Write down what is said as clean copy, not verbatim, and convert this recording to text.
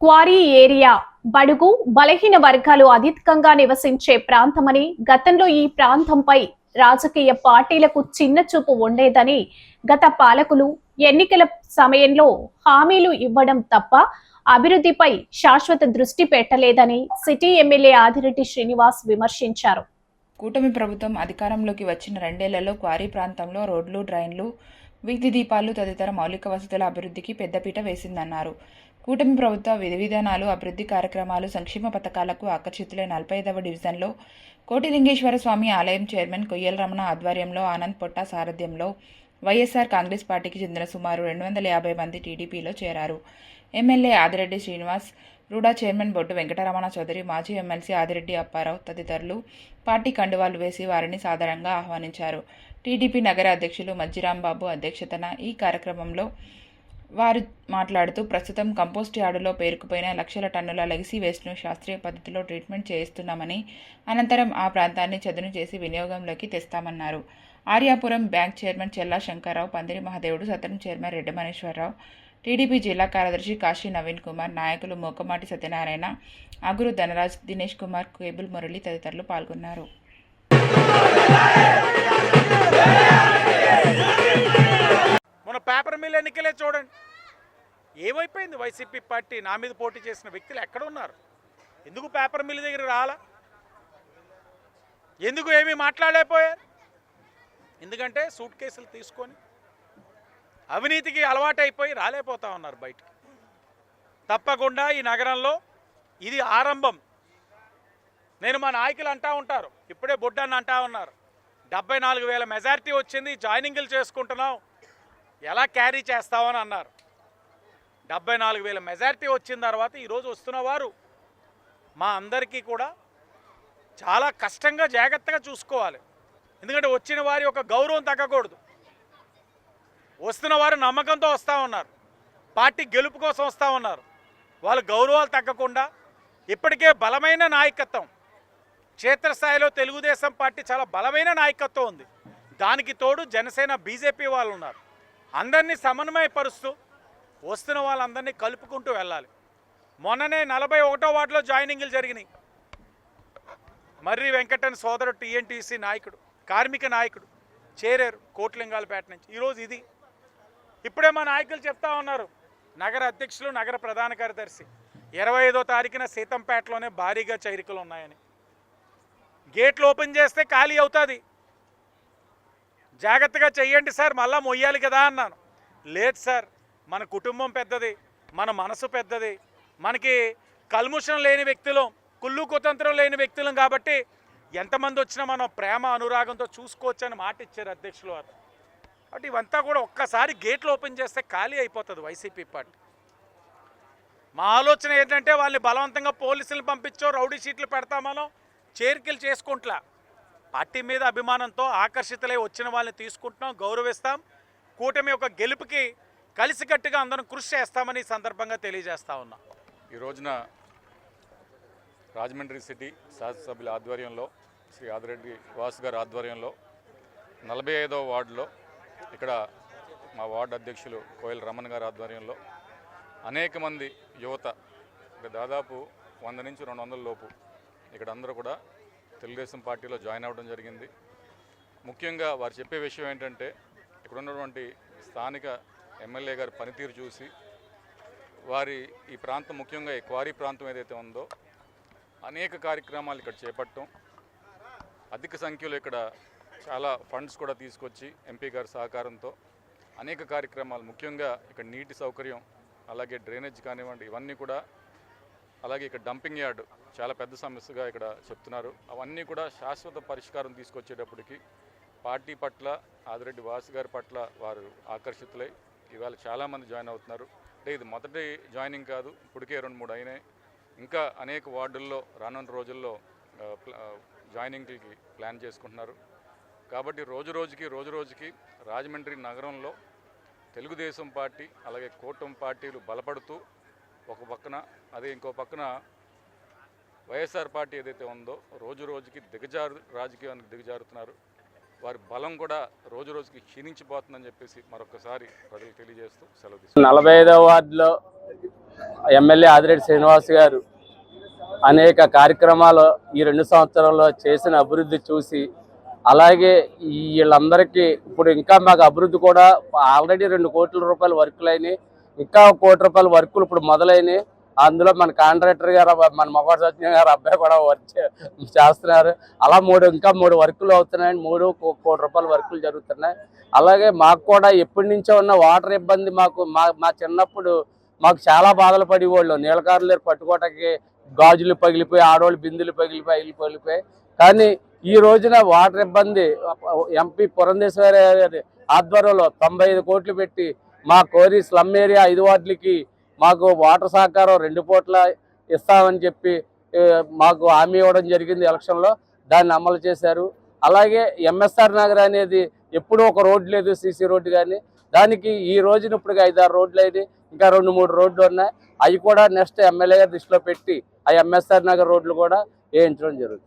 Quarry area బడుగు బలహీన వర్గాలు అధికంగా నివసించే ప్రాంతమని, గతంలో ఈ ప్రాంతంపై రాజకీయ పార్టీలకు చిన్న చూపు ఉండేదని, గత పాలకులు ఎన్నికల సమయంలో హామీలు ఇవ్వడం తప్ప అభివృద్ధిపై శాశ్వత దృష్టి పెట్టలేదని సిటీ ఎమ్మెల్యే ఆదిరెడ్డి శ్రీనివాస్ విమర్శించారు. కూటమి ప్రభుత్వం అధికారంలోకి వచ్చిన 2 ఏళ్లలో క్వారీ ప్రాంతంలో రోడ్లు, డ్రైన్లు, వీధి దీపాలు తదితర మౌలిక వసతుల అభివృద్ధికి పెద్దపీట వేసిందన్నారు. కూటమి ప్రభుత్వ విధానాలు, అభివృద్ధి కార్యక్రమాలు, సంక్షేమ పథకాలకు ఆకర్షితులై 45వ డివిజన్లో కోటిలింగేశ్వర స్వామి ఆలయం చైర్మన్ కొయ్యల రమణ ఆధ్వర్యంలో ఆనంద్ పొట్ట సారథ్యంలో వైఎస్ఆర్ కాంగ్రెస్ పార్టీకి చెందిన సుమారు 250 మంది టీడీపీలో చేరారు. ఎమ్మెల్యే ఆదిరెడ్డి శ్రీనివాస్, రూడా చైర్మన్ బొడ్డు వెంకటరమణ చౌదరి, మాజీ ఎమ్మెల్సీ ఆదిరెడ్డి అప్పారావు తదితరులు పార్టీ కండువాలు వేసి వారిని సాదరంగా ఆహ్వానించారు. టీడీపీ నగర అధ్యక్షులు మజ్జిరాంబాబు అధ్యక్షతన ఈ కార్యక్రమంలో వారు మాట్లాడుతూ, ప్రస్తుతం కంపోస్ట్ యార్డులో పేరుకుపోయిన లక్షల టన్నుల లెగసీ వేస్ట్ను శాస్త్రీయ పద్ధతిలో ట్రీట్మెంట్ చేయిస్తున్నామని, అనంతరం ఆ ప్రాంతాన్ని చదును చేసి వినియోగంలోకి తెస్తామన్నారు. ఆర్యాపురం బ్యాంక్ చైర్మన్ చెల్లా శంకర్రావు, పందిరి మహదేవుడు, సదరం చైర్మన్ రెడ్డి మనేశ్వరరావు, టీడీపీ జిల్లా కార్యదర్శి కాశీ నవీన్ కుమార్, నాయకులు మోకమాటి సత్యనారాయణ, అగురు ధనరాజ్, దినేష్ కుమార్, కేబుల్ మురళి తదితరులు పాల్గొన్నారు. మన పేపర్ మిల్ ఎన్నికలే చూడండి, ఏమైపోయింది? వైసీపీ పార్టీ నా మీద పోటీ చేసిన వ్యక్తులు ఎక్కడ ఉన్నారు? ఎందుకు పేపర్ మిల్ దగ్గర రాలా? ఎందుకు ఏమీ మాట్లాడలేకపోయారు? ఎందుకంటే సూట్ కేసులు తీసుకొని అవినీతికి అలవాటైపోయి రాలేకపోతా ఉన్నారు బయటికి. తప్పకుండా ఈ నగరంలో ఇది ఆరంభం. నేను మా నాయకులు అంటూ ఉంటారు, ఇప్పుడే బొడ్డన్న అంటా ఉన్నారు, 74,000 మెజారిటీ వచ్చింది, జాయినింగ్లు చేసుకుంటున్నాం, ఎలా క్యారీ చేస్తామని అన్నారు. 74,000 మెజారిటీ వచ్చిన తర్వాత ఈరోజు వస్తున్న వారు మా అందరికీ కూడా చాలా కష్టంగా జాగ్రత్తగా చూసుకోవాలి. ఎందుకంటే వచ్చిన వారి యొక్క గౌరవం తగ్గకూడదు. వస్తున్న వారు నమ్మకంతో వస్తూ ఉన్నారు, పార్టీ గెలుపు కోసం వస్తూ ఉన్నారు. వాళ్ళ గౌరవాలు తగ్గకుండా ఇప్పటికే బలమైన నాయకత్వం క్షేత్రస్థాయిలో తెలుగుదేశం పార్టీ చాలా బలమైన నాయకత్వం ఉంది. దానికి తోడు జనసేన, బీజేపీ వాళ్ళు ఉన్నారు. అందరినీ సమన్వయపరుస్తూ వస్తున్న వాళ్ళందరినీ కలుపుకుంటూ వెళ్ళాలి. మొన్ననే 41వ వార్డులో జాయినింగ్లు జరిగినాయి. మర్రి వెంకటన్ సోదరుడు టీఎన్టీసీ నాయకుడు, కార్మిక నాయకుడు చేరారు కోట్లింగాలపేట నుంచి. ఈరోజు ఇది ఇప్పుడే మా నాయకులు చెప్తా ఉన్నారు, నగర అధ్యక్షులు, నగర ప్రధాన కార్యదర్శి 25వ తారీఖున సీతంపేటలోనే భారీగా చేరికలు ఉన్నాయని. గేట్లు ఓపెన్ చేస్తే ఖాళీ అవుతుంది, జాగ్రత్తగా చెయ్యండి సార్, మళ్ళా మొయ్యాలి కదా అన్నాను. లేదు సార్, మన కుటుంబం పెద్దది, మన మనసు పెద్దది, మనకి కల్ముషం లేని వ్యక్తులం, కుళ్ళు కుతంత్రం లేని వ్యక్తులం కాబట్టి ఎంతమంది వచ్చినా మనం ప్రేమ అనురాగంతో చూసుకోవచ్చని మాట ఇచ్చారు అధ్యక్షులు వారు. కాబట్టి ఇవంతా కూడా ఒక్కసారి గేట్లు ఓపెన్ చేస్తే ఖాళీ అయిపోతుంది వైసీపీ పార్టీ. మా ఆలోచన ఏంటంటే వాళ్ళని బలవంతంగా పోలీసులు పంపించో రౌడీ షీట్లు పెడతామనో చేరికలు చేసుకుంటా, పార్టీ మీద అభిమానంతో ఆకర్షితులై వచ్చిన వాళ్ళని తీసుకుంటున్నాం, గౌరవిస్తాం. కూటమి యొక్క గెలుపుకి కలిసికట్టుగా అందరం కృషి చేస్తామని ఈ సందర్భంగా తెలియజేస్తా ఉన్నాం. ఈ రోజున రాజమండ్రి సిటీ శాసనసభ్యుల ఆధ్వర్యంలో, శ్రీ ఆదిరెడ్డి వాసు గారి ఆధ్వర్యంలో 45వ వార్డులో ఇక్కడ మా వార్డు అధ్యక్షులు కోయల రమణ గారి ఆధ్వర్యంలో అనేక మంది యువత, దాదాపు 100 నుంచి 200 లోపు ఇక్కడ అందరూ కూడా తెలుగుదేశం పార్టీలో జాయిన్ అవ్వడం జరిగింది. ముఖ్యంగా వారు చెప్పే విషయం ఏంటంటే, ఇక్కడ ఉన్నటువంటి స్థానిక ఎమ్మెల్యే గారి పనితీరు చూసి వారి ఈ ప్రాంతం, ముఖ్యంగా ఈ క్వారీ ప్రాంతం ఏదైతే ఉందో అనేక కార్యక్రమాలు ఇక్కడ చేపట్టడం, అధిక సంఖ్యలో ఇక్కడ చాలా ఫండ్స్ కూడా తీసుకొచ్చి ఎంపీ గారి సహకారంతో అనేక కార్యక్రమాలు, ముఖ్యంగా ఇక్కడ నీటి సౌకర్యం, అలాగే డ్రైనేజ్ కానివ్వండి, ఇవన్నీ కూడా, అలాగే ఇక్కడ డంపింగ్ యార్డ్ చాలా పెద్ద సమస్యగా ఇక్కడ చెప్తున్నారు. అవన్నీ కూడా శాశ్వత పరిష్కారం తీసుకొచ్చేటప్పటికి పార్టీ పట్ల, ఆదిరెడ్డి వాసు గారి పట్ల వారు ఆకర్షితులై ఇవాళ చాలామంది జాయిన్ అవుతున్నారు. అంటే ఇది మొదటి జాయినింగ్ కాదు, ఇప్పటికే 2-3 అయినాయి. ఇంకా అనేక వార్డుల్లో రానున్న రోజుల్లో జాయినింగ్కి ప్లాన్ చేసుకుంటున్నారు. కాబట్టి రోజు రోజుకి రాజమండ్రి నగరంలో తెలుగుదేశం పార్టీ అలాగే కూటమి పార్టీలు బలపడుతూ ఒక పక్కన, అదే ఇంకో పక్కన వైఎస్ఆర్ పార్టీ ఏదైతే ఉందో రోజుకి రాజకీయానికి దిగజారుతున్నారు. వారి బలం కూడా రోజు రోజుకి క్షీణించిపోతుందని చెప్పేసి మరొకసారి ప్రజలకు తెలియజేస్తూ సెలవు తీసుకుంటాను. 45వ వార్డులో ఎమ్మెల్యే ఆదిరెడ్డి శ్రీనివాస్ గారు అనేక కార్యక్రమాలు ఈ 2 సంవత్సరాల్లో చేసిన అభివృద్ధి చూసి, అలాగే వీళ్ళందరికీ ఇప్పుడు ఇంకా మాకు అభివృద్ధి కూడా ఆల్రెడీ 2 కోట్ల రూపాయల వర్కులు అయినాయి, ఇంకా 1 కోటి రూపాయల వర్కులు ఇప్పుడు మొదలైనవి. అందులో మన కాంట్రాక్టర్ గారు, మన మగవాడు సత్య గారు అబ్బాయి కూడా వర్క్ చేస్తున్నారు. అలా ఇంకా 3 వర్కులు అవుతున్నాయి, 3 కోటి రూపాయల వర్కులు జరుగుతున్నాయి. అలాగే మాకు కూడా ఎప్పటి నుంచో ఉన్న వాటర్ ఇబ్బంది, మా చిన్నప్పుడు మాకు చాలా బాధలు పడేవాళ్ళు. నీళ్ళకారులు పట్టుకోవటానికి గాజులు పగిలిపోయి, ఆడవాళ్ళు బిందులు పగిలిపోయి. కానీ ఈ రోజున వాటర్ ఇబ్బంది ఎంపీ పురంధేశ్వరి గారి ఆధ్వర్యంలో 95 కోట్లు పెట్టి మా కోరి స్లమ్ ఏరియా 5 వార్డులకి మాకు వాటర్ సహకారం 2 పూట్ల ఇస్తామని చెప్పి మాకు హామీ ఇవ్వడం జరిగింది ఎలక్షన్లో. దాన్ని అమలు చేశారు. అలాగే ఎంఎస్ఆర్ నగర్ అనేది ఎప్పుడూ ఒక రోడ్డు లేదు, సీసీ రోడ్డు. కానీ దానికి ఈ రోజున ఇప్పుడు 5-6 రోడ్లు అయితే ఇంకా 2-3 రోడ్లు ఉన్నాయి. అవి కూడా నెక్స్ట్ ఎమ్మెల్యే గారి దృష్టిలో పెట్టి ఆ ఎంఎస్ఆర్ నగర్ రోడ్లు కూడా వేయించడం జరుగుతుంది.